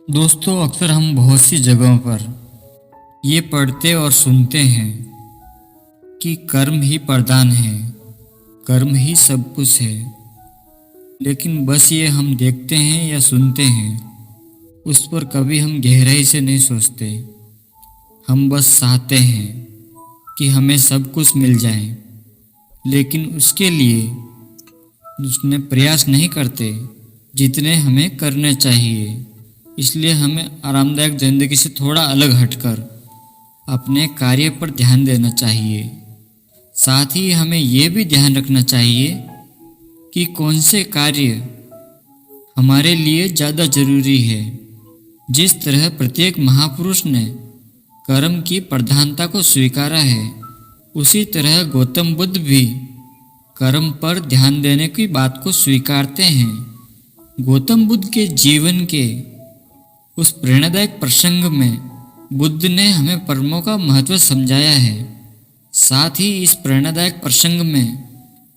दोस्तों, अक्सर हम बहुत सी जगहों पर ये पढ़ते और सुनते हैं कि कर्म ही प्रधान है, कर्म ही सब कुछ है। लेकिन बस ये हम देखते हैं या सुनते हैं, उस पर कभी हम गहराई से नहीं सोचते। हम बस चाहते हैं कि हमें सब कुछ मिल जाए, लेकिन उसके लिए उसने प्रयास नहीं करते जितने हमें करने चाहिए। इसलिए हमें आरामदायक ज़िंदगी से थोड़ा अलग हटकर अपने कार्य पर ध्यान देना चाहिए। साथ ही हमें यह भी ध्यान रखना चाहिए कि कौन से कार्य हमारे लिए ज़्यादा जरूरी है। जिस तरह प्रत्येक महापुरुष ने कर्म की प्रधानता को स्वीकारा है, उसी तरह गौतम बुद्ध भी कर्म पर ध्यान देने की बात को स्वीकारते हैं। गौतम बुद्ध के जीवन के उस प्रेरणादायक प्रसंग में बुद्ध ने हमें कर्मों का महत्व समझाया है। साथ ही इस प्रेरणादायक प्रसंग में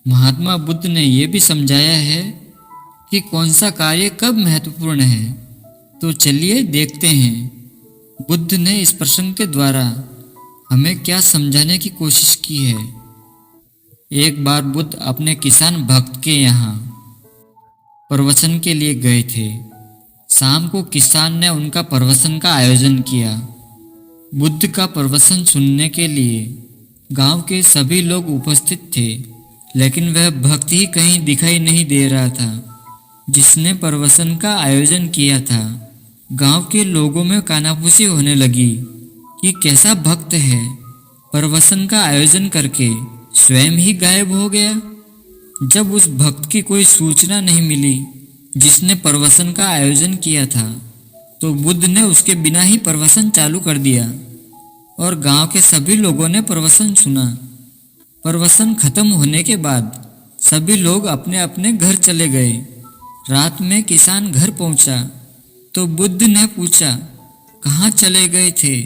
महात्मा बुद्ध ने यह भी समझाया है कि कौन सा कार्य कब महत्वपूर्ण है। तो चलिए देखते हैं बुद्ध ने इस प्रसंग के द्वारा हमें क्या समझाने की कोशिश की है। एक बार बुद्ध अपने किसान भक्त के यहाँ प्रवचन के लिए गए थे। शाम को किसान ने उनका प्रवचन का आयोजन किया। बुद्ध का प्रवचन सुनने के लिए गांव के सभी लोग उपस्थित थे, लेकिन वह भक्त ही कहीं दिखाई नहीं दे रहा था जिसने प्रवचन का आयोजन किया था। गांव के लोगों में कानाफूसी होने लगी कि कैसा भक्त है, प्रवचन का आयोजन करके स्वयं ही गायब हो गया। जब उस भक्त की कोई सूचना नहीं मिली जिसने प्रवचन का आयोजन किया था, तो बुद्ध ने उसके बिना ही प्रवचन चालू कर दिया और गांव के सभी लोगों ने प्रवचन सुना। प्रवचन खत्म होने के बाद सभी लोग अपने अपने घर चले गए। रात में किसान घर पहुंचा तो बुद्ध ने पूछा, कहाँ चले गए थे?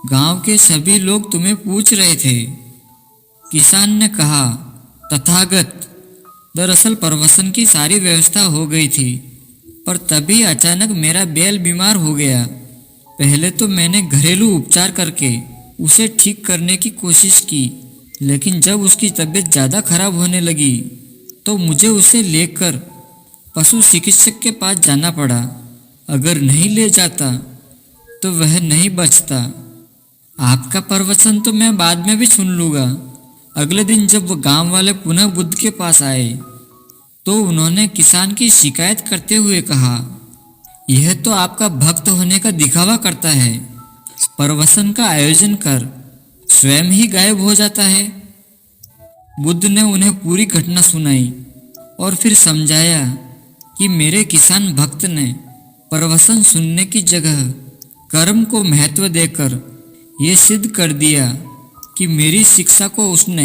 गांव के सभी लोग तुम्हें पूछ रहे थे। किसान ने कहा, तथागत, दरअसल प्रवचन की सारी व्यवस्था हो गई थी, पर तभी अचानक मेरा बैल बीमार हो गया। पहले तो मैंने घरेलू उपचार करके उसे ठीक करने की कोशिश की, लेकिन जब उसकी तबीयत ज़्यादा खराब होने लगी तो मुझे उसे लेकर पशु चिकित्सक के पास जाना पड़ा। अगर नहीं ले जाता तो वह नहीं बचता। आपका प्रवचन तो मैं बाद में भी सुन लूँगा। अगले दिन जब वो गांव वाले पुनः बुद्ध के पास आए तो उन्होंने किसान की शिकायत करते हुए कहा, यह तो आपका भक्त होने का दिखावा करता है, प्रवचन का आयोजन कर स्वयं ही गायब हो जाता है। बुद्ध ने उन्हें पूरी घटना सुनाई और फिर समझाया कि मेरे किसान भक्त ने प्रवचन सुनने की जगह कर्म को महत्व देकर ये सिद्ध कर दिया कि मेरी शिक्षा को उसने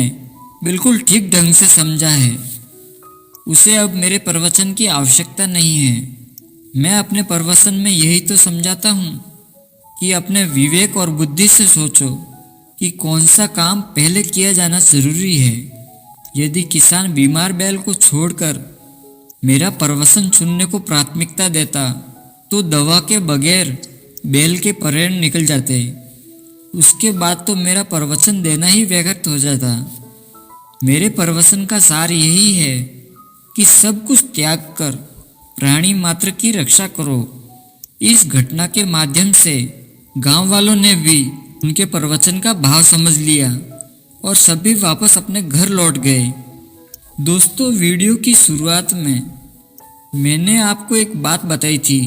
बिल्कुल ठीक ढंग से समझा है। उसे अब मेरे प्रवचन की आवश्यकता नहीं है। मैं अपने प्रवचन में यही तो समझाता हूँ कि अपने विवेक और बुद्धि से सोचो कि कौन सा काम पहले किया जाना जरूरी है। यदि किसान बीमार बैल को छोड़कर मेरा प्रवचन सुनने को प्राथमिकता देता तो दवा के बगैर बैल के परेड़ निकल जाते। उसके बाद तो मेरा प्रवचन देना ही व्यर्थ हो जाता। मेरे प्रवचन का सार यही है कि सब कुछ त्याग कर प्राणी मात्र की रक्षा करो। इस घटना के माध्यम से गांव वालों ने भी उनके प्रवचन का भाव समझ लिया और सभी वापस अपने घर लौट गए। दोस्तों, वीडियो की शुरुआत में मैंने आपको एक बात बताई थी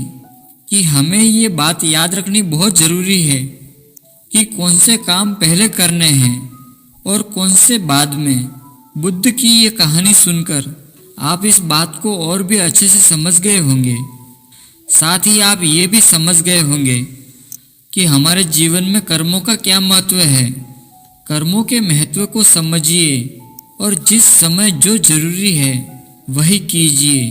कि हमें ये बात याद रखनी बहुत ज़रूरी है कि कौन से काम पहले करने हैं और कौन से बाद में। बुद्ध की ये कहानी सुनकर आप इस बात को और भी अच्छे से समझ गए होंगे। साथ ही आप ये भी समझ गए होंगे कि हमारे जीवन में कर्मों का क्या महत्व है। कर्मों के महत्व को समझिए और जिस समय जो जरूरी है वही कीजिए।